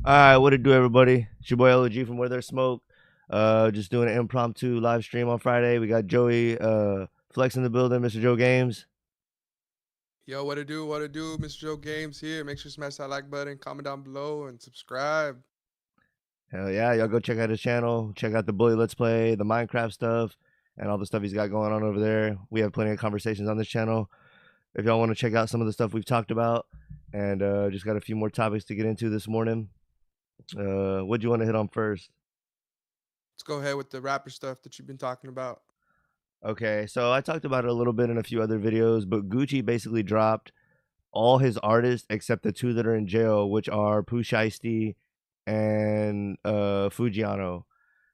All right, what it do, everybody? It's your boy LG from Where There's Smoke. Just doing an impromptu live stream on Friday. We got Joey Flex in the building, Mr. Joe Games. Yo, what it do? Mr. Joe Games here. Make sure to smash that like button, comment down below, and subscribe. Hell yeah, y'all go check out his channel. Check out the Bully Let's Play, the Minecraft stuff, and all the stuff he's got going on over there. We have plenty of conversations on this channel. If y'all want to check out some of the stuff we've talked about, and just got a few more topics to get into this morning. What do you want to hit on first? Let's go ahead with the rapper stuff that you've been talking about. Okay, so I talked about it a little bit in a few other videos, but Gucci basically dropped all his artists except the two that are in jail, which are Pooh Shiesty and Fujiano.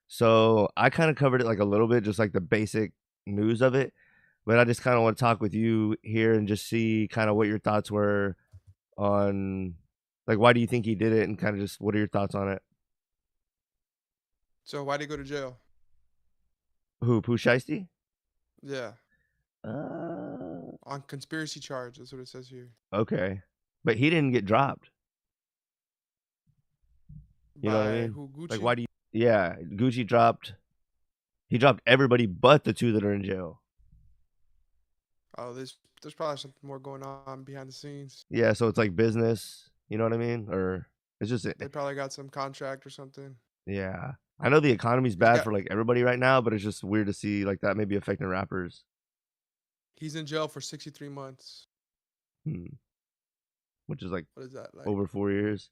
So I kind of covered it like a little bit, just like the basic news of it. But I just kind of want to talk with you here and just see kind of what your thoughts were on, like, why do you think he did it, and kind of just what are your thoughts on it? So why'd he go to jail? Who, Pooh Shiesty? Yeah, Uh, on conspiracy charge. That's what it says here. okay, but he didn't get dropped. You know what I By mean? who? Like, Gucci? why do you? Yeah, Gucci dropped. He dropped everybody but the two that are in jail. Oh, there's probably something more going on behind the scenes. Yeah, so it's like business. You know what I mean? Or it's just They probably got some contract or something. yeah. I know the economy's He's bad got for like everybody right now, but it's just weird to see like that maybe affecting rappers. he's in jail for 63 months. Hmm. Which is like What is that like? over 4 years,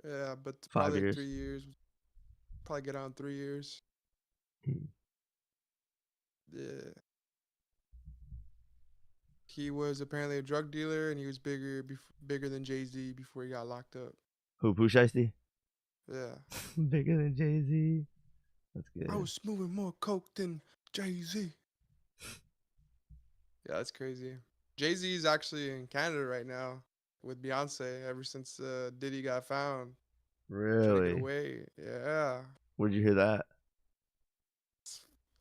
Yeah, but five probably like years. 3 years. Probably get out in 3 years. Hmm. Yeah. He was apparently a drug dealer, and he was bigger than Jay-Z before he got locked up. Who, Pooh Shiesty? Yeah. Bigger than Jay-Z. That's I good. was smoking more coke than Jay-Z. Yeah, that's crazy. Jay-Z is actually in Canada right now with Beyonce ever since Diddy got found trying to get Really? away. Yeah. Where'd you hear that?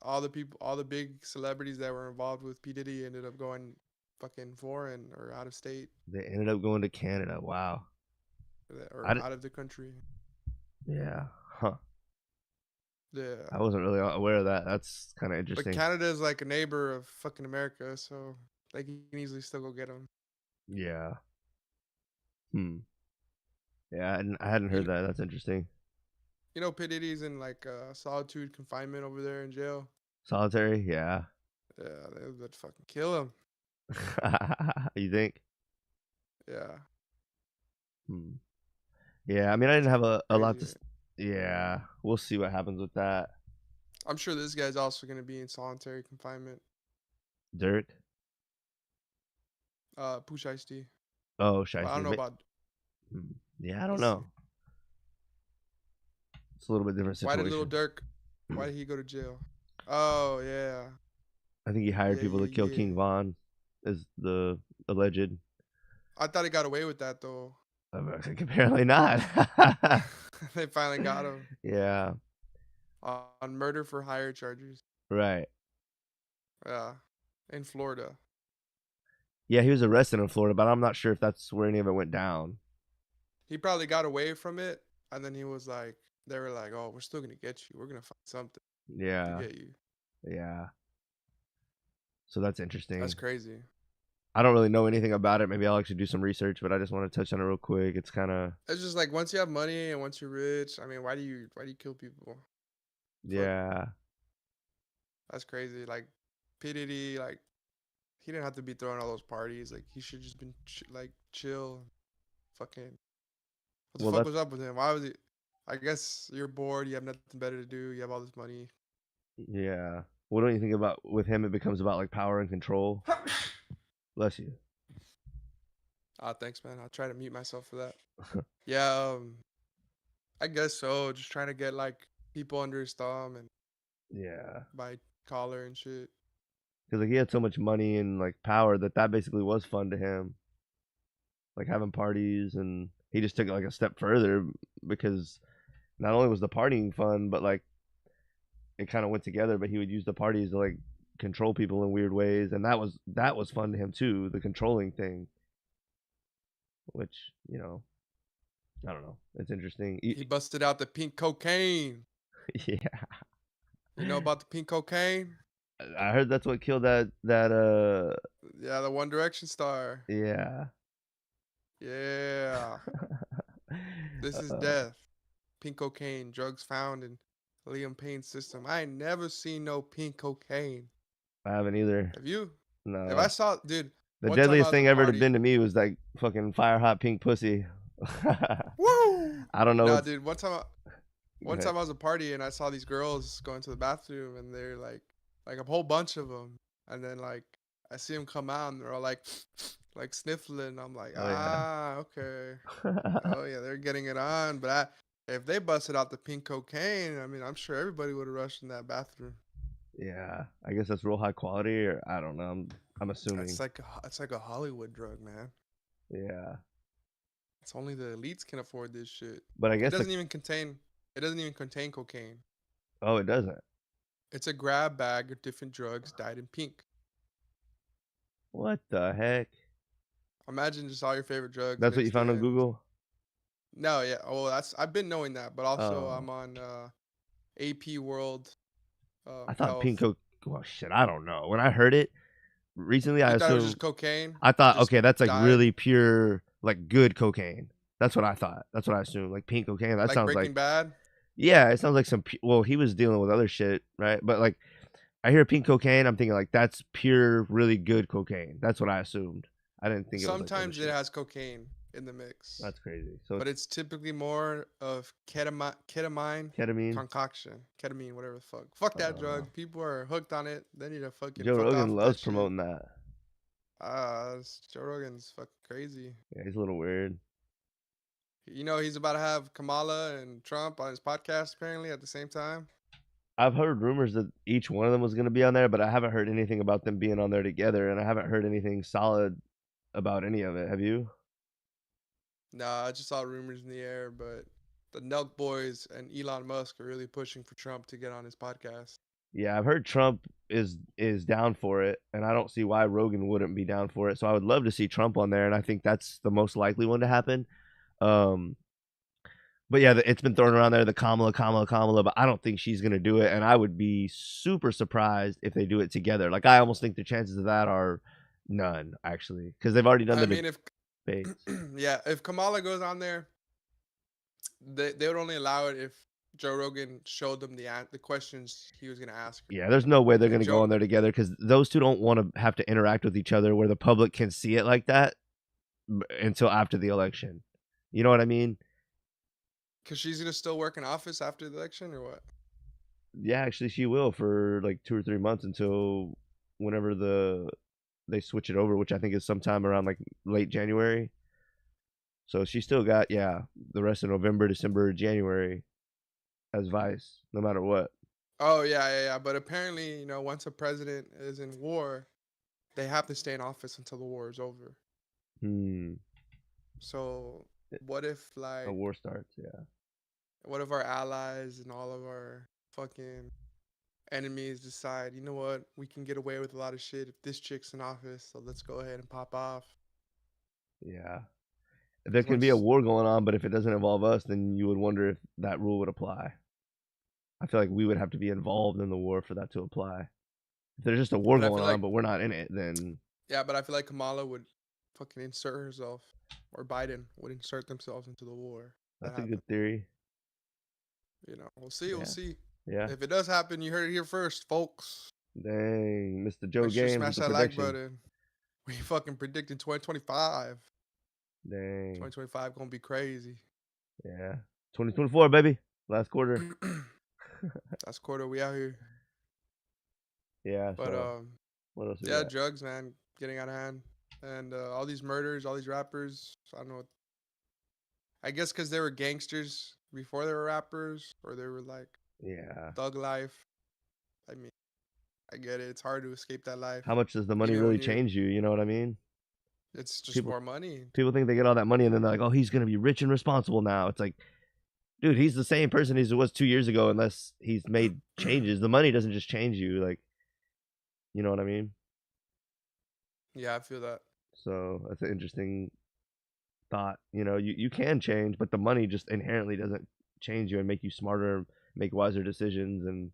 All the people, all the big celebrities that were involved with P. Diddy ended up going fucking foreign or out of state They ended up going to Canada. Wow. or I did, out of the country. yeah. Huh. Yeah. I wasn't really aware of that. That's kind of But interesting. Canada is like a neighbor of fucking America, so they can easily still go get him. Yeah. Hmm. Yeah, I hadn't You heard know, that. That's interesting. you know, P Diddy's in like solitude confinement over there in jail. Solitary? Yeah. Yeah, they would fucking kill him. You think? Yeah, Hmm. Yeah, I mean, I it's didn't have a lot crazy. to. Right? Yeah, we'll see what happens with that. I'm sure this guy's also gonna be in solitary confinement. Dirk? Pooh Shiesty. Oh, But I don't Shiesty. know about. Hmm. Yeah, I don't Let's know. see. It's a little bit different Why did Lil situation. Durk? Why did he go to jail? Oh yeah, I think he hired yeah, people yeah, to kill yeah. King Von, is the alleged. I thought he got away with that though. Apparently not. They finally got him Yeah, on murder for hire charges. right. Yeah, in Florida. Yeah, he was arrested in Florida, but I'm not sure if that's where any of it went down. He probably got away from it, and then he was like, they were like, "Oh, we're still gonna get you. We're gonna find something to Yeah, get you." yeah. So that's That's interesting. crazy. I don't really know anything about it. Maybe I'll actually do some research, but I just want to touch on it real quick. It's kind of, It's just like once you have money and once you're rich, I mean, why do you kill people? Fuck, yeah. that's crazy. Like P Diddy, like he didn't have to be throwing all those parties. Like he should just been like chill. Fucking, what the Well, fuck that's was up with him? Why was he? I guess you're bored. You have nothing better to do. You have all this money. yeah. What don't you think about with him? It becomes about like power and control. Bless you. Ah, thanks, man. I'll try to mute myself for that. Yeah, I guess so. Just trying to get like people under his thumb and Yeah, by collar and shit. because like he had so much money and like power that basically was fun to him, like having parties, and he just took it like a step further because not only was the partying fun, but like it kind of went together. But he would use the parties to like control people in weird ways, and that was fun to him too, the controlling thing, which I don't know. It's interesting. He busted out the pink cocaine. Yeah, You know about the pink cocaine? I heard that's what killed that. Yeah, the One Direction star. Yeah. Yeah. This is uh, death. Pink cocaine, drugs found in Liam Payne's system. I ain't never seen no pink cocaine. I haven't either. Have you? If I No. saw, dude, The one time I deadliest was at a thing ever to party. been to me was like fucking fire hot pink pussy. Woo! I don't know Nah, what's. dude, Go one ahead. time I was at a party and I saw these girls going to the bathroom and they're like a whole bunch of them. And then like I see them come out and they're all like, like sniffling. I'm like, Oh yeah. ah, okay. Oh yeah, they're getting it on. But if they busted out the pink cocaine, I mean, I'm sure everybody would have rushed in that bathroom. Yeah. I guess that's real high quality, or I don't know. I'm assuming. It's like a Hollywood drug, man. Yeah. It's only the elites can afford this shit. But I It guess the. doesn't even contain. It doesn't even contain cocaine. Oh, it doesn't. It's a grab bag of different drugs dyed in pink. What the heck? Imagine just all your favorite drugs That's what you mixed found on in. Google? No, yeah. Oh, that's I've been knowing that, but also Oh, I'm on AP World I thought pink Health. coke. Well, shit, I don't know. When I heard it recently, I You thought it was assumed. just cocaine, I thought, just okay, that's like dyed, really pure, like good cocaine. That's what I thought. That's what I assumed. Like pink cocaine. That like sounds like. Breaking Bad. Yeah, it sounds like some. Well, he was dealing with other shit, right? But like, I hear pink cocaine, I'm thinking like that's pure, really good cocaine. That's what I assumed. I didn't think it was like other Sometimes it shit. has cocaine in the mix, That's crazy. So but it's it's typically more of ketamine ketamine. concoction, ketamine, whatever the fuck. Fuck that Uh, drug. People are hooked on it. They need to fucking Joe fuck off Rogan with loves that shit. promoting that. Joe Rogan's fucking crazy. Yeah, he's a little weird. You know he's about to have Kamala and Trump on his podcast apparently at the same time. I've heard rumors that each one of them was going to be on there, but I haven't heard anything about them being on there together, and I haven't heard anything solid about any of it. Have you? Nah, I just saw rumors in the air, but the Nelk boys and Elon Musk are really pushing for Trump to get on his podcast. Yeah, I've heard Trump is down for it, and I don't see why Rogan wouldn't be down for it. So I would love to see Trump on there, and I think that's the most likely one to happen. Um, but yeah, it's been thrown around there, the Kamala, but I don't think she's gonna do it, and I would be super surprised if they do it together. Like I almost think the chances of that are none, actually, because they've already done I the mean, if debates. yeah, if Kamala goes on there, they would only allow it if Joe Rogan showed them the questions he was gonna ask her. Yeah, there's no way they're And gonna go Joe, on there together because those two don't want to have to interact with each other where the public can see it like that until after the election. You know what I mean? because she's gonna still work in office after the election or what? Yeah, actually, she will for like 2 or 3 months until whenever they switch it over, which I think is sometime around like late January. So she still got the rest of November, December, January as vice, no matter what. Oh yeah. But apparently, once a president is in war, they have to stay in office until the war is over. Hmm. So what if A like war starts. Yeah. what if our allies and all of our fucking enemies decide, you know what, we can get away with a lot of shit if this chick's in office, so let's go ahead and pop off. Yeah. There Because can be a once, war going on, but if it doesn't involve us, then you would wonder if that rule would apply. I feel like we would have to be involved in the war for that to apply. If there's just a war but I going feel on, like, but we're not in it, then yeah, but I feel like Kamala would fucking insert herself, or Biden would insert themselves into the war. That that's a happened. good theory. We'll see. We'll Yeah. see. Yeah. If it does happen, you heard it here first, folks. Dang, Mr. Joe Make sure to Games with smash the that like prediction. button. We fucking predicting 2025. Dang. 2025 gonna be crazy. Yeah. 2024, baby. Last quarter. That's quarter. We out here. Yeah. But So what else we yeah, got? drugs, man, getting out of hand, and all these murders, all these rappers. I don't know. I guess because they were gangsters before they were rappers, or they were like Yeah. thug life. I mean, I get it. It's hard to escape that life, How much does the money even really when you're. change you? You know what I mean? It's just People more money. people think they get all that money and then they're like, oh, he's gonna be rich and responsible now. It's like, dude, he's the same person he was 2 years ago unless he's made changes. The money doesn't just change you, like, you know what I mean? Yeah, I feel that. So that's an interesting thought. You know, you can change, but the money just inherently doesn't change you and make you smarter, make wiser decisions, and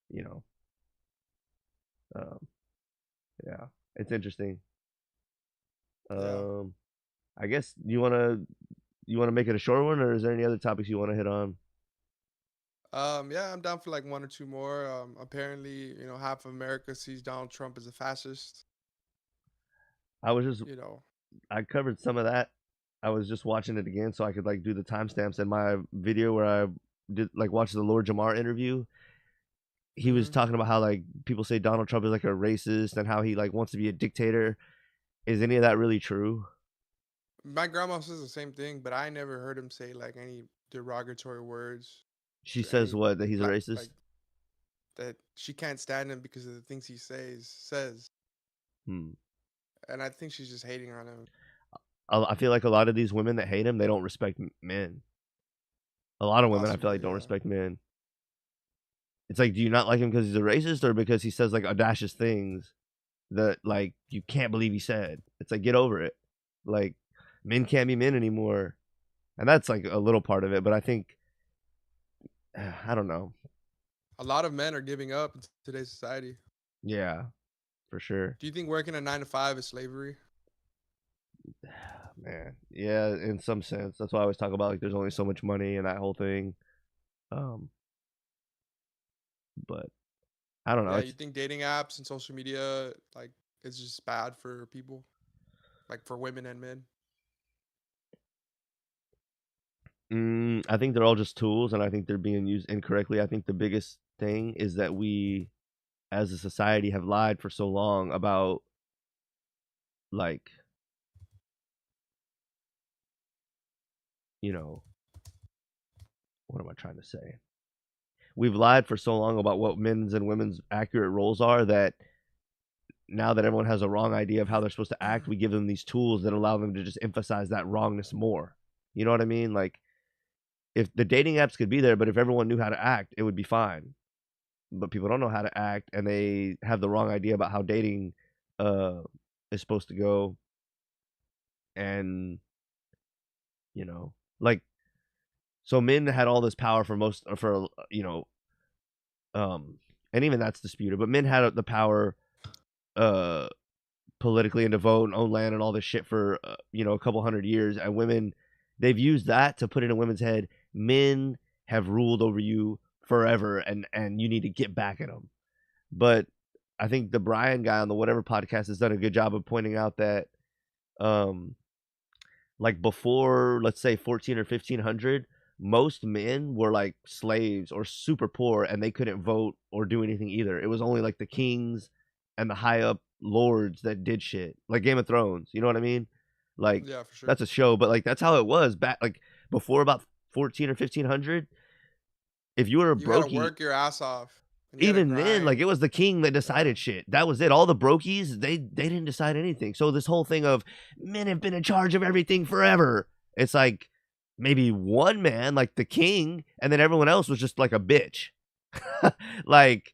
you know, um, yeah, it's interesting. Yeah. Um, I guess you wanna make it a short one, or is there any other topics you want to hit on? Yeah, I'm down for like one or two more. Apparently, half of America sees Donald Trump as a fascist. I was just You know. I covered some of that. I was just watching it again so I could like do the timestamps in my video where I did like watch the Lord Jamar interview. He was hmm talking about how like people say Donald Trump is like a racist and how he like wants to be a dictator. Is any of that really true? My grandma says the same thing, but I never heard him say like any derogatory words She to says any what, that he's a black, like racist? that she can't stand him because of the things he says, Hmm. and I think she's just hating on him. I feel like a lot of these women that hate him, they don't respect men. A lot of women I feel like Possibly, don't yeah. respect men. It's like, do you not like him because he's a racist or because he says like audacious things that like you can't believe he said? It's like, get over it. Like, men can't be men anymore, and that's like a little part of it. But I think I don't know. A lot of men are giving up in today's society. Yeah, for sure. Do you think working a 9 to 5 is slavery? Man, yeah, in some sense. That's why I always talk about like there's only so much money and that whole thing. Um, but I don't know. Yeah, you It's think dating apps and social media like is just bad for people, like for women and men? I think they're all just tools, and I think they're being used incorrectly. I think the biggest thing is that we, as a society, have lied for so long about like you know what am I trying to say? We've lied for so long about what men's and women's accurate roles are that now that everyone has a wrong idea of how they're supposed to act, we give them these tools that allow them to just emphasize that wrongness more. You know what I mean? Like if the dating apps could be there, but if everyone knew how to act, it would be fine. But people don't know how to act, and they have the wrong idea about how dating uh, is supposed to go. And you know, like so, men had all this power for most for um, and even that's disputed. But men had the power uh politically and to vote and own land and all this shit for a couple hundred years, and women, they've used that to put in a women's head, men have ruled over you forever, and you need to get back at them. But I think the Brian guy on the whatever podcast has done a good job of pointing out that um like before, let's say 14 or 1500, most men were like slaves or super poor and they couldn't vote or do anything either. It was only like the kings and the high up lords that did shit, like Game of Thrones. You know what I mean? Like Yeah, for sure. that's a show, but like that's how it was back like before about 14 or 1500. If you were a You had to brokey, work your ass off and you had to even then, like grind. it was the king that Yeah. decided shit. That was it. All the brokies, they didn't decide anything. So this whole thing of men have been in charge of everything forever. It's like maybe one man, like the king, and then everyone else was just like a bitch. Like,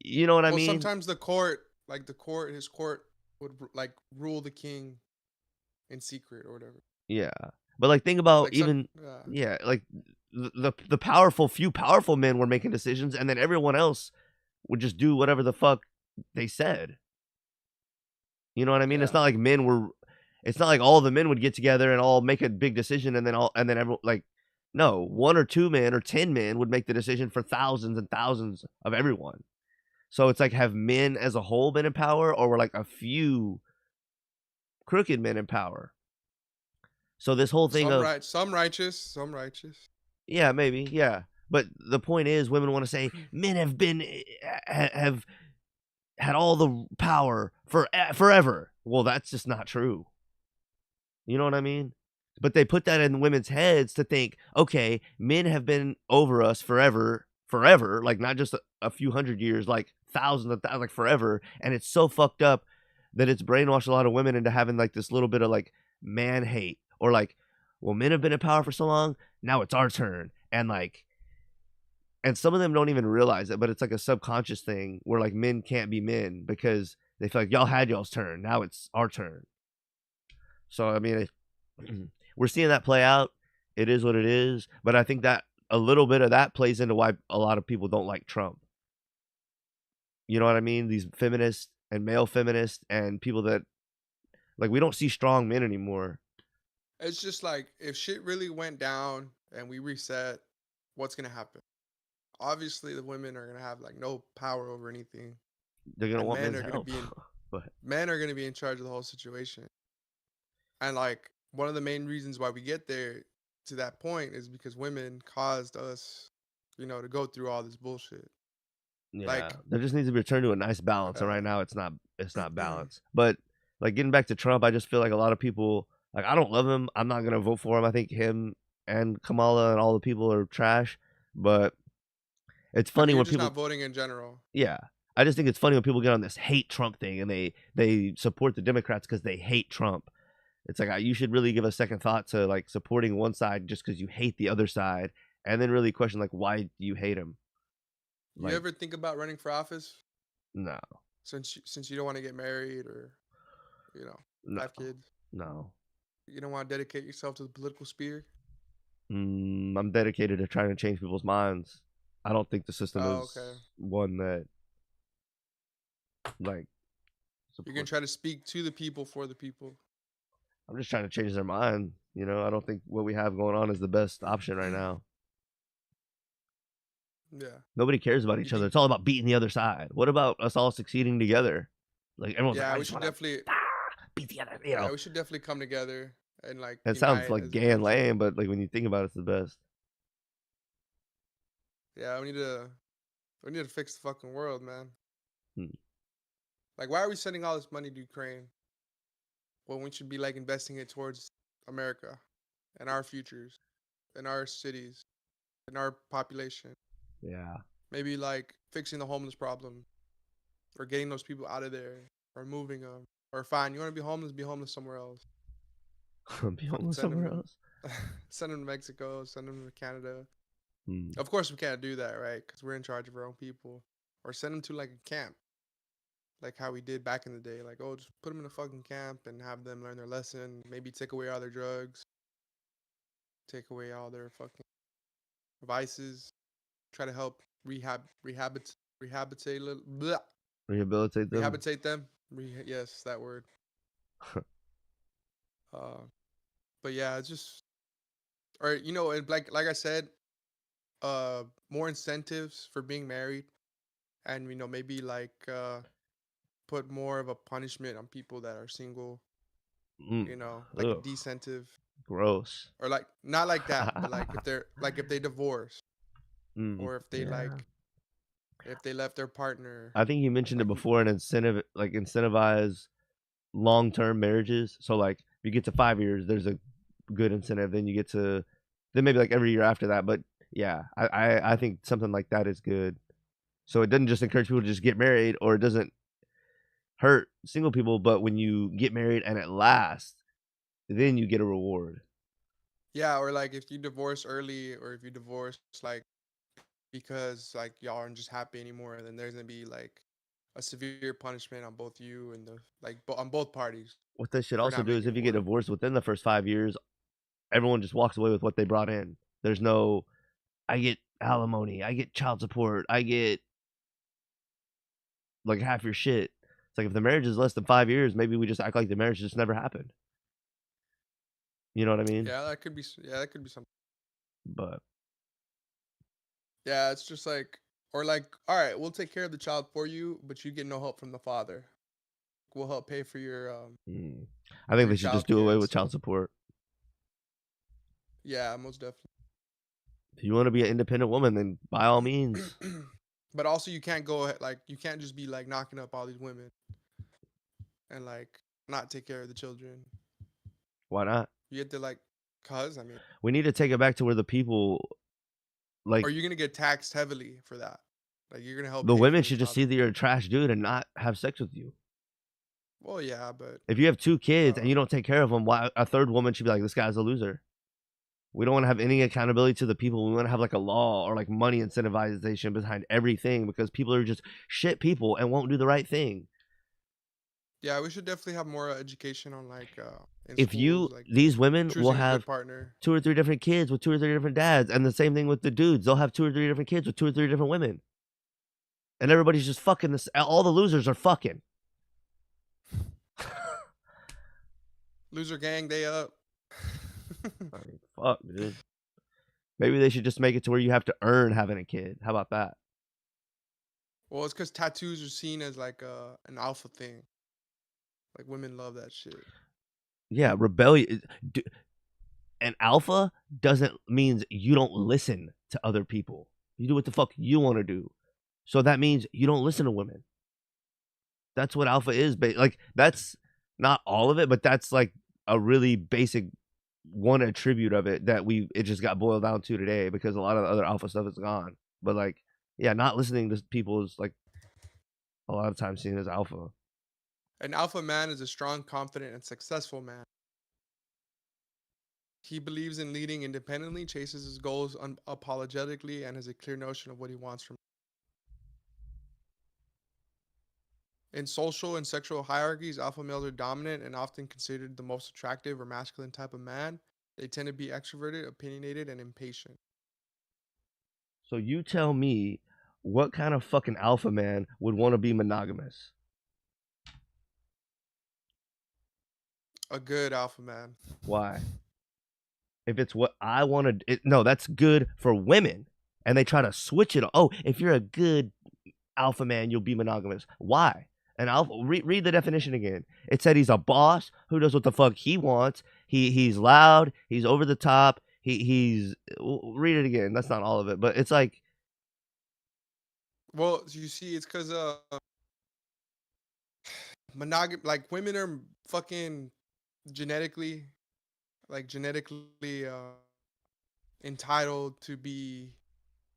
you know what I Well, mean? sometimes his court would like rule the king in secret or whatever. Yeah. But like think about Like some, even yeah, yeah, like the powerful few powerful men were making decisions and then everyone else would just do whatever the fuck they said. You know what I mean? yeah. It's not like all the men would get together and all make a big decision and then everyone like no, one or two men or 10 men would make the decision for thousands and thousands of everyone. So it's like have men as a whole been in power or were like a few crooked men in power? So this whole thing of Some righteous, some righteous. yeah, maybe, yeah. But the point is women want to say men have been have had all the power for forever. Well, that's just not true. You know what I mean? But they put that in women's heads to think, okay, men have been over us forever, like not just a few hundred years, like thousands of thousands, like forever. And it's so fucked up that it's brainwashed a lot of women into having like this little bit of like man hate or like, well, men have been in power for so long, now it's our turn. And some of them don't even realize it, but it's like a subconscious thing where like men can't be men because they feel like y'all had y'all's turn, now it's our turn. So I mean, we're seeing that play out. It is what it is, but I think that a little bit of that plays into why a lot of people don't like Trump. You know what I mean? These feminists and male feminists and people that like we don't see strong men anymore. It's just like if shit really went down and we reset, what's gonna happen? Obviously, the women are gonna have like no power over anything, They're gonna and want men's help. But men are gonna be in charge of the whole situation. And like one of the main reasons why we get there to that point is because women caused us, to go through all this bullshit. yeah, Like, there just needs to be returned to a nice balance, and right uh, now it's not balanced. But like getting back to Trump, I just feel like a lot of people like I don't love him. I'm not gonna vote for him. I think him and Kamala and all the people are trash. But it's I funny mean, you're when just people not voting in general. yeah. I just think it's funny when people get on this hate Trump thing and they support the Democrats because they hate Trump. It's like you should really give a second thought to like supporting one side just because you hate the other side, and then really question like why do you hate him? You Like ever think about running for office no, since you don't want to get married or you know no, have kids? no. You don't want to dedicate yourself to the political sphere? I'm dedicated to trying to change people's minds. I don't think the system Oh, is okay. one that like You're gonna support. try to speak to the people for the people. I'm just trying to change their mind. I don't think what we have going on is the best option right now. Yeah. Nobody cares about You each other. think? It's all about beating the other side. What about us all succeeding together? Like everyone's like, Yeah, I we just should want to definitely. beat the other. Yeah, we should definitely come together and like It sounds unite like as a gay and country. lame, but like when you think about it, it's the best. Yeah, we need to fix the fucking world, man. Hmm. Like, why are we sending all this money to Ukraine when we should be like investing it towards America and our futures and our cities and our population? Yeah, Maybe like fixing the homeless problem or getting those people out of there or moving them. Or fine, you want to be homeless somewhere else. be Fucking homeless send them somewhere in, else. send them to Mexico, send them to Canada. Hmm. Of course, we can't do that, right? Because we're in charge of our own people. Or send them to like a camp, like how we did back in the day. Like, oh, just put them in a fucking camp and have them learn their lesson. Maybe take away all their drugs, take away all their fucking vices. Try to help rehabilitate, Rehabilitate them. rehabilitate them. Yes, that word. Uh, but yeah, it's just, or and like I said, more incentives for being married, and maybe like put more of a punishment on people that are single. Mm. Like a Ugh, decentive, gross. or like not like that, but like if they divorce, or if they Yeah. like if they left their partner, I think you mentioned it like before, an incentive, like incentivize long-term marriages. So like if you get to 5 years, there's a good incentive. Then you get to, then maybe like every year after that. But yeah, I think something like that is good. So it doesn't just encourage people to just get married, or it doesn't hurt single people. But when you get married and it lasts, then you get a reward. yeah, or like if you divorce early, or if you divorce like because like y'all aren't just happy anymore, then there's gonna be like a severe punishment on both you and the like on both parties What this should for also not do is making if it you get work. divorced within the first 5 years, everyone just walks away with what they brought in. There's no, I get alimony, I get child support, I get like half your shit. It's like if the marriage is less than 5 years, maybe we just act like the marriage just never happened. You know what I mean? Yeah, that could be something. But Yeah, it's just like, or like, all right, we'll take care of the child for you, but you get no help from the father. We'll help pay mm, I for think your they should just child do care away and with stuff. child support. Yeah, most definitely. If you want to be an independent woman, then by all means. But also, you can't go like you can't just be like knocking up all these women and like not take care of the children. Why not? You get to like, cause I mean, We need to take it back to where the people like or you're gonna get taxed heavily for that. Like you're gonna help the pay for women the should just child see that you're a support. trash dude and not have sex with you. Well, yeah, but If you have two kids and uh, you don't take care of them, why a third woman should be like, this guy's a loser? We don't want to have any accountability to the people. We want to have like a law or like money incentivization behind everything because people are just shit people and won't do the right thing. yeah, we should definitely have more education on like in if you schools, like these women will choosing a good have partner. 2 or 3 different kids with 2 or 3 different dads, and the same thing with the dudes. They'll have 2 or 3 different kids with 2 or 3 different women. And everybody's just fucking this. All the losers are fucking. Loser gang, they up. I mean, fuck, dude. Maybe they should just make it to where you have to earn having a kid. How about that? Well, it's because tattoos are seen as like an alpha thing. Like women love that shit. Yeah, rebellion. An alpha doesn't means you don't listen to other people. You do what the fuck you want to do. So that means you don't listen to women. That's what alpha is. Like that's not all of it, but that's like a really basic one attribute of it that it just got boiled down to today because a lot of the other alpha stuff is gone. But like, yeah, not listening to people is like a lot of times seen as alpha. An alpha man is a strong, confident, and successful man. He believes in leading independently, chases his goals unapologetically, and has a clear notion of what he wants from. In social and sexual hierarchies, alpha males are dominant and often considered the most attractive or masculine type of man. They tend to be extroverted, opinionated, and impatient. So you tell me what kind of fucking alpha man would want to be monogamous? A good alpha man. Why? If it's what I want to, no, that's good for women. And they try to switch it. Oh, if you're a good alpha man, you'll be monogamous. Why? And read the definition again. It said he's a boss who does what the fuck he wants. He's loud. He's over the top. He's read it again. That's not all of it, but it's like Well, you see, it's because like women are fucking genetically, genetically entitled to be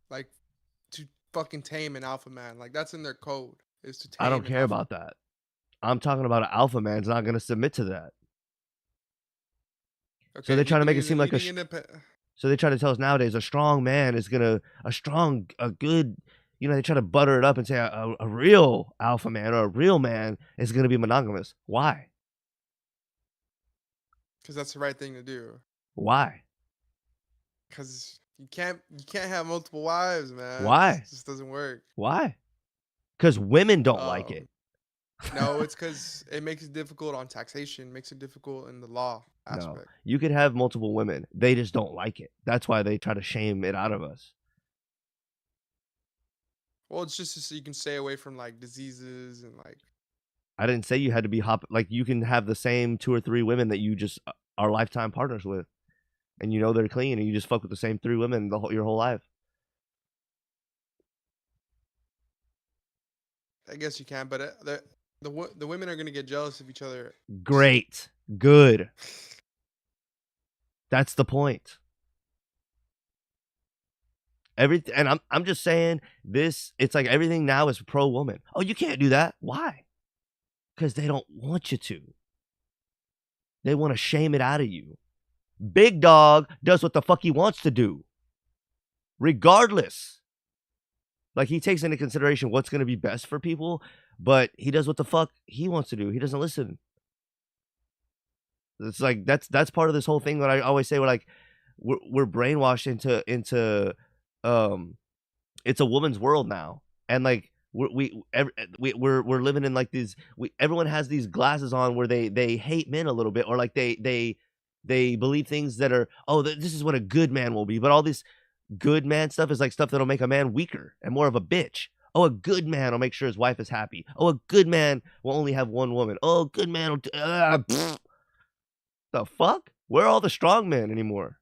like to fucking tame an alpha man. Like that's in their code is to I don't tame an care alpha. about that. I'm talking about an alpha man's not going to submit to that. So Okay, they he try to make it believes seem in like leading independent. so they try to tell us nowadays a strong man is gonna a good, they try to butter it up and say a real alpha man or a real man is gonna be monogamous. Why? Because that's the right thing to do. Why? Because you can't have multiple wives, man. Why? It just doesn't work. Why? Because women don't like it. Um, no, it's because it makes it difficult on taxation, makes it difficult in the law No, aspect. you could have multiple women. They just don't like it. That's why they try to shame it out of us. Well, it's just so you can stay away from like diseases and like. I didn't say you had to be like you can have the same 2 or 3 women that you just are lifetime partners with, and they're clean, and you just fuck with the same 3 women your whole life. I guess you can, but the women are gonna get jealous of each other. Great, good. That's the point. And I'm just saying this. It's like everything now is pro woman. Oh, you can't do that. Why? Because they don't want you to. They want to shame it out of you. Big dog does what the fuck he wants to do, regardless. Like he takes into consideration what's going to be best for people, but he does what the fuck he wants to do. He doesn't listen. It's like that's part of this whole thing that I always say. We're brainwashed into it's a woman's world now, and like we're living in like these. Everyone has these glasses on where they hate men a little bit, or like they believe things that are this is what a good man will be, but all this good man stuff is like stuff that'll make a man weaker and more of a bitch. Oh, a good man will make sure his wife is happy. Oh, a good man will only have one woman. Oh, a good man will. The fuck? Where are all the strong men anymore?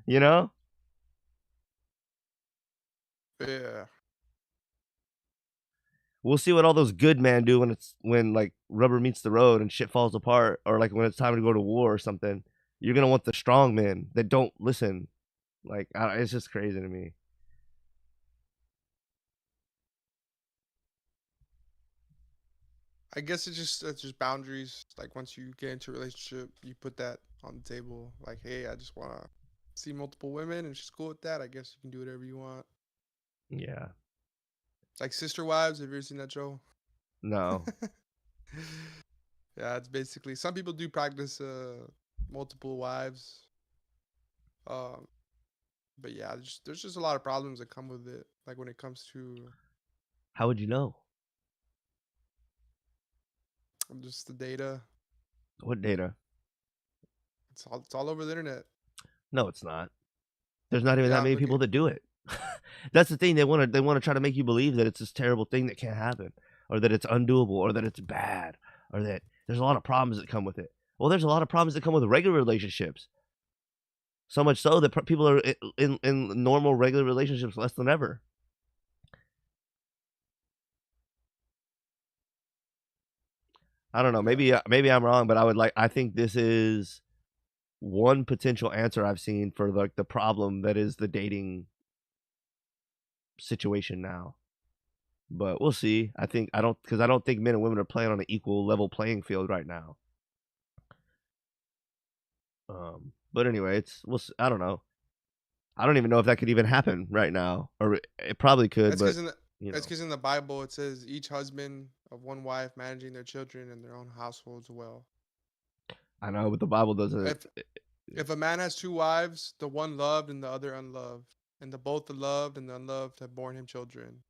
You know? Yeah. We'll see what all those good men do when like rubber meets the road and shit falls apart, or like when it's time to go to war or something. You're gonna want the strong men that don't listen. Like it's just crazy to me. I guess it's just boundaries. Like once you get into a relationship, you put that on the table. Like, hey, I just wanna see multiple women, and she's cool with that. I guess you can do whatever you want. Yeah. Like Sister Wives. Have you ever seen that show? No. Yeah, it's basically some people do practice multiple wives. Um, but yeah, there's just a lot of problems that come with it. Like when it comes to How would you know? just the data, What data? it's all over the internet. No, it's not. There's not even that Yeah, many look people at that do it. That's the thing. They want to try to make you believe that it's this terrible thing that can't happen, or that it's undoable, or that it's bad, or that there's a lot of problems that come with it. Well, there's a lot of problems that come with regular relationships. So much so that people are in normal regular relationships less than ever. I don't know. yeah. Maybe I'm wrong, but I think this is one potential answer I've seen for like the problem that is the dating situation now. But we'll see. I don't think men and women are playing on an equal level playing field right now. But anyway, I don't know. I don't even know if that could even happen right now, or it probably could. That's But because in the you that's know, because in the Bible it says each husband of one wife managing their children and their own households well. I know, but the Bible doesn't. If if a man has two wives, the one loved and the other unloved, and both the loved and the unloved have borne him children,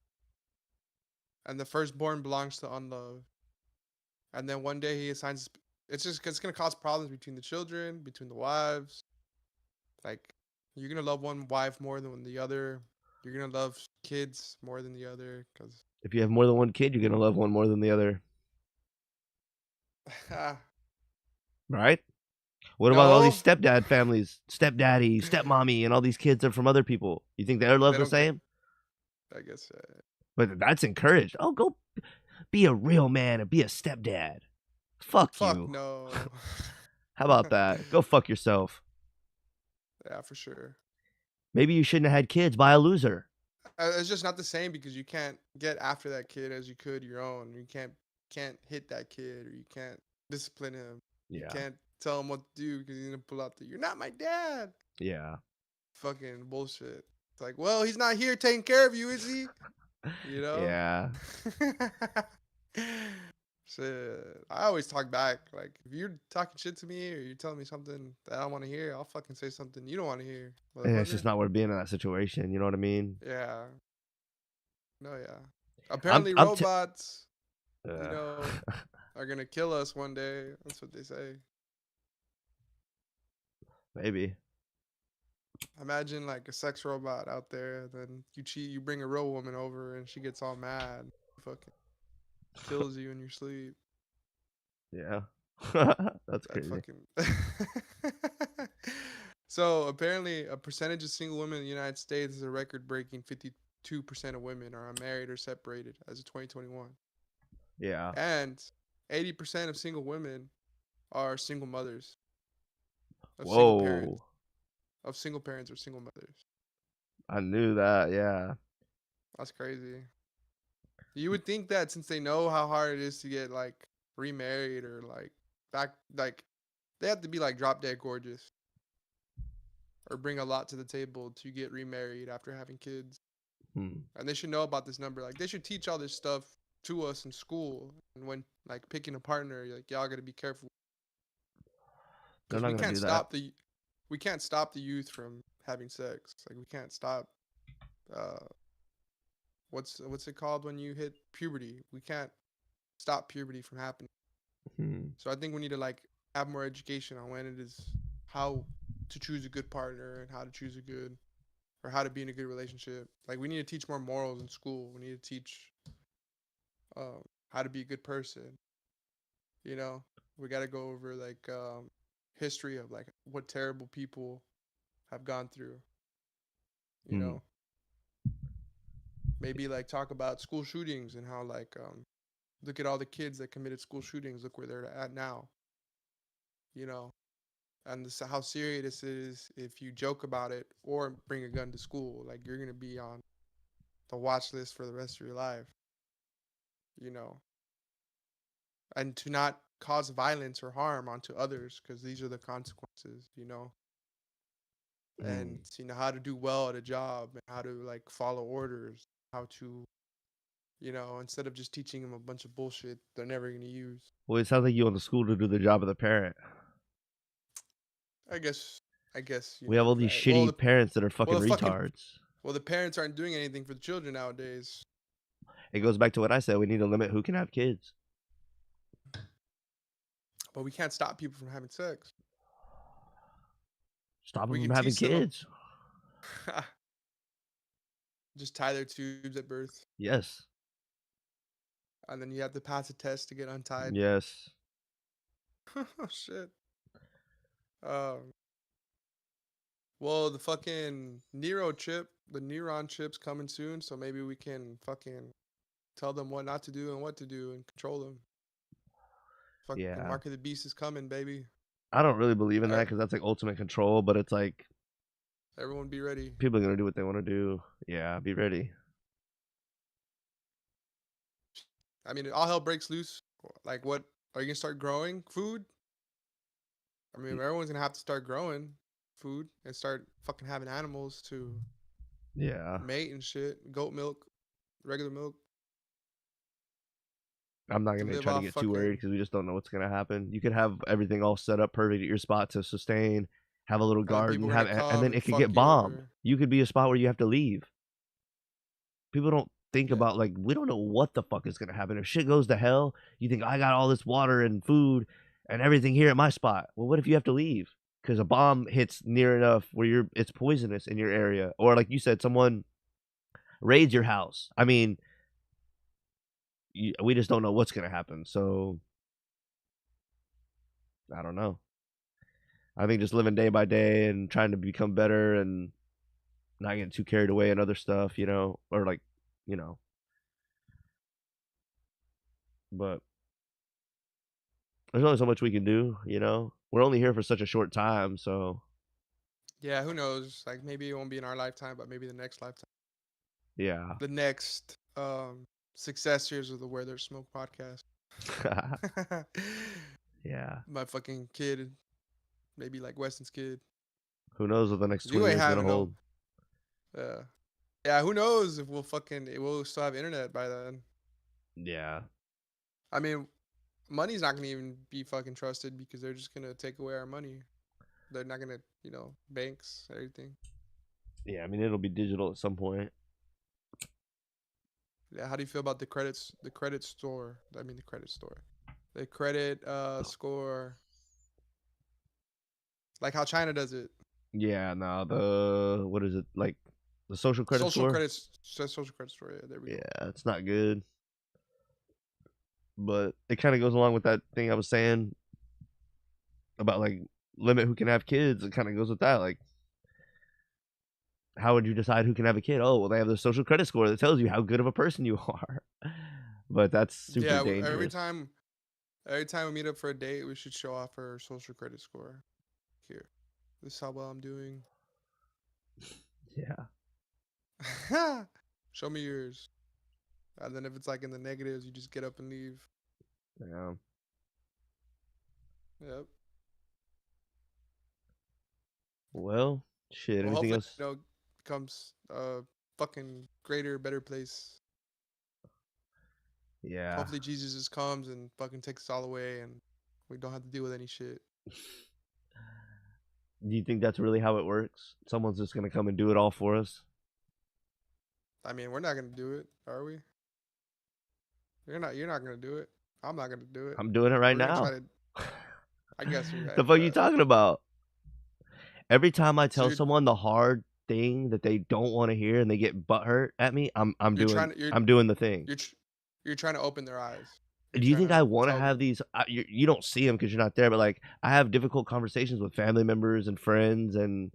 and the firstborn belongs to unloved, and then one day he assigns. It's gonna cause problems between the children, between the wives. Like you're gonna love one wife more than the other. You're gonna love kids more than the other because If you have more than one kid, you're gonna love one more than the other, right? What about all these no, stepdad families, stepdaddy, stepmommy, and all these kids are from other people? You think they're loved they the don't care. same? I guess. But that's encouraged. Oh, go be a real man and be a stepdad. Fuck Fuck you. no. How about that? Go fuck yourself. Yeah, for sure. Maybe you shouldn't have had kids by a loser. It's just not the same because you can't get after that kid as you could your own. You can't hit that kid or you can't discipline him. You Yeah. can't tell him what to do because he's gonna pull out the "You're not my dad." Yeah. Fucking bullshit. It's like, well, he's not here taking care of you, is he? You know. Yeah. Shit. I always talk back. Like, if you're talking shit to me or you're telling me something that I don't want to hear, I'll fucking say something you don't want to hear, Yeah, it's just motherfucker. not worth being in that situation. You know what I mean? Yeah. No, yeah. I'm Apparently, I'm t- robots, you uh, know, are gonna kill us one day. That's what they say. maybe. Imagine like a sex robot out there, then you cheat, you bring a real woman over, and she gets all mad, fucking kills you in your sleep. Yeah. That's That crazy. fucking. So apparently, a percentage of single women in the United States is a record-breaking 52% of women are unmarried or separated as of 2021, Yeah. and 80% of single women are single mothers of single parents Whoa. or single mothers. I knew that. Yeah. That's crazy. You would think that since they know how hard it is to get like remarried or like back, like they have to be like drop dead gorgeous or bring a lot to the table to get remarried after having kids. Hmm. And they should know about this number. Like they should teach all this stuff to us in school. And when like picking a partner, like y'all got to be careful They're because not gonna do that. we can't stop the youth from having sex. Like we can't stop uh what's it called when you hit puberty? We can't stop puberty from happening. Hmm. So I think we need to like have more education on when it is how to choose a good partner and how to choose a good or how to be in a good relationship. Like we need to teach more morals in school. We need to teach how to be a good person. You know, we got to go over like history of like what terrible people have gone through. You Hmm. know, maybe like talk about school shootings and how like look at all the kids that committed school shootings. Look where they're at now. You know, and this, how serious it is if you joke about it or bring a gun to school. Like you're gonna be on the watch list for the rest of your life. You know, and to not cause violence or harm onto others because these are the consequences. You know, and Hmm. how to do well at a job and how to like follow orders, how to instead of just teaching them a bunch of bullshit they're never gonna use. Well, it sounds like you want the school to do the job of the parent. I guess. I guess We have all you're these right. Well, shitty parents that are well, fucking the fucking retards. well, the parents aren't doing anything for the children nowadays. It goes back to what I said. We need to limit who can have kids. But we can't stop people from having sex. Stop them We from can having teach them. kids. Just tie their tubes at birth, Yes. and then you have to pass a test to get untied. Yes. Oh shit. Um. Well, the fucking the neuron chip's coming soon, so maybe we can fucking tell them what not to do and what to do and control them. Fucking Yeah. mark of the beast is coming, baby. I don't really believe in that Er, because that's like ultimate control, but it's like Everyone be ready. people are going to do what they want to do. Yeah, be ready. I mean, all hell breaks loose. Like, what are you gonna start growing food? I mean, everyone's gonna have to start growing food and start fucking having animals to Yeah. mate and shit. Goat milk, regular milk. I'm not You going can to live try to off get too worried fucking. because we just don't know what's going to happen. You could have everything all set up perfect at your spot to sustain, have a little And then people garden, are gonna and come then and it could fuck get you bombed. over. You could be a spot where you have to leave. People don't think Yeah. about, like, we don't know what the fuck is going to happen. If shit goes to hell, you think, I got all this water and food and everything here at my spot. Well, what if you have to leave? Because a bomb hits near enough where it's poisonous in your area. Or like you said, someone raids your house. I mean, we just don't know what's going to happen. So, I don't know. I think just living day by day and trying to become better and not getting too carried away in other stuff, or like, you know, but there's only so much we can do, We're only here for such a short time, so Yeah, who knows? Like, maybe it won't be in our lifetime, but maybe the next lifetime. yeah. The next successors of the Where There's Smoke podcast. Yeah. My fucking kid, maybe like Weston's kid. Who knows what the next 'Cause 20 you ain't years is going to having no. hold? Yeah, who knows if we'll still have internet by then. Yeah. I mean, money's not gonna even be fucking trusted because they're just gonna take away our money. They're not gonna, banks, everything. Yeah, I mean, it'll be digital at some point. Yeah, how do you feel about the credit store? I mean, the credit store, the credit score, like how China does it. Yeah, no, what is it? Like the social credit score? Social credit store. Yeah, there we go. Yeah, it's not good. But it kind of goes along with that thing I was saying about like limit who can have kids. It kind of goes with that. Like, how would you decide who can have a kid? Oh, well, they have the social credit score that tells you how good of a person you are. But that's super Yeah, dangerous. every time we meet up for a date, we should show off our social credit score. Here, this is how well I'm doing. Yeah. Show me yours. And then if it's like in the negatives, you just get up and leave. Yeah. Yep. Well, shit. Well, Anything hopefully, else? becomes a fucking greater, better place. Yeah. Hopefully, Jesus just comes and fucking takes us all away, and we don't have to deal with any shit. Do you think that's really how it works? Someone's just gonna come and do it all for us? I mean, we're not gonna do it, are we? You're not. You're not gonna do it. I'm not gonna do it. I'm doing it right We're gonna now. try to. I guess you're right. The fuck you But talking about? Every time I so tell someone the hard thing that they don't want to hear and they get butthurt at me, I'm you're doing trying to I'm doing the thing. you're trying to open their eyes. You're Do you trying think to I want to tell have them. these? You don't see them because you're not there, but like I have difficult conversations with family members and friends, and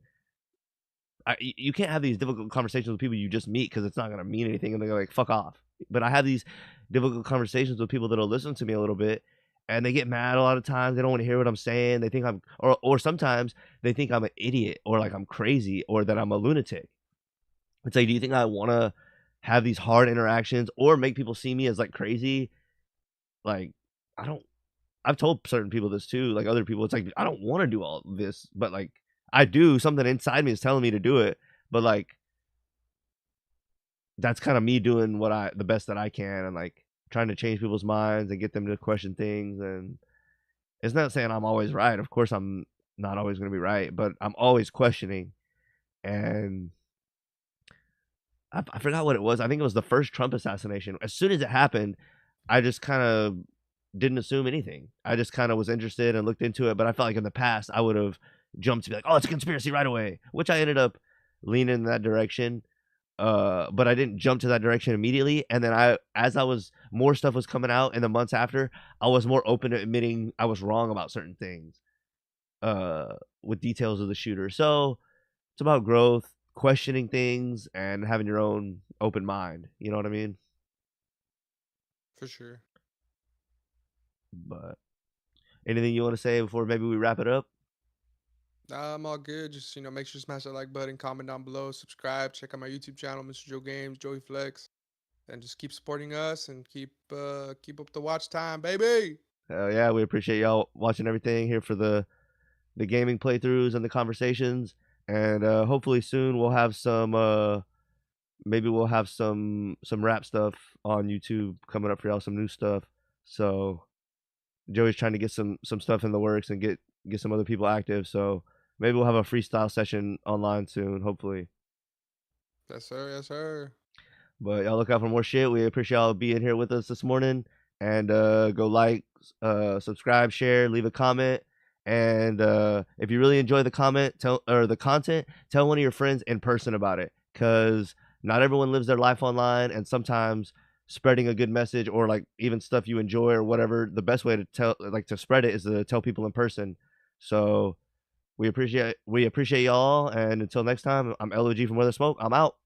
you can't have these difficult conversations with people you just meet because it's not gonna mean anything, and they're like fuck off. But I have these difficult conversations with people that'll listen to me a little bit, and they get mad a lot of times. They don't want to hear what I'm saying. They think or sometimes they think I'm an idiot or like I'm crazy or that I'm a lunatic. It's like, do you think I want to have these hard interactions or make people see me as like crazy? Like, I don't. I've told certain people this too, like other people. It's like I don't want to do all this, but like I do. Something inside me is telling me to do it. But like that's kind of me doing the best that I can, and like trying to change people's minds and get them to question things. And it's not saying I'm always right. Of course, I'm not always going to be right, but I'm always questioning. And I forgot what it was. I think it was the first Trump assassination. As soon as it happened, I just kind of didn't assume anything. I just kind of was interested and looked into it. But I felt like in the past, I would have jumped to be like, "Oh, it's a conspiracy right away," which I ended up leaning in that direction. But I didn't jump to that direction immediately. And then as I was more stuff was coming out in the months after, I was more open to admitting I was wrong about certain things. With details of the shooter. So it's about growth, questioning things, and having your own open mind. You know what I mean? For sure. But anything you want to say before maybe we wrap it up? Nah, I'm all good. Just make sure to smash that like button, comment down below, subscribe, check out my YouTube channel, Mr. Joe Games, Joey Flex, and just keep supporting us and keep up the watch time, baby. Hell yeah, we appreciate y'all watching everything here for the gaming playthroughs and the conversations. And hopefully soon we'll have some maybe we'll have some rap stuff on YouTube coming up for y'all, some new stuff. So Joey's trying to get some stuff in the works and get some other people active. So maybe we'll have a freestyle session online soon, hopefully. Yes, sir. Yes, sir. But y'all look out for more shit. We appreciate y'all being here with us this morning. And go like, subscribe, share, leave a comment. And if you really enjoy the the content, tell one of your friends in person about it. Cause not everyone lives their life online, and sometimes spreading a good message or like even stuff you enjoy or whatever, the best way to spread it is to tell people in person. So we appreciate y'all, and until next time, I'm LOG from Where There's Smoke. I'm out.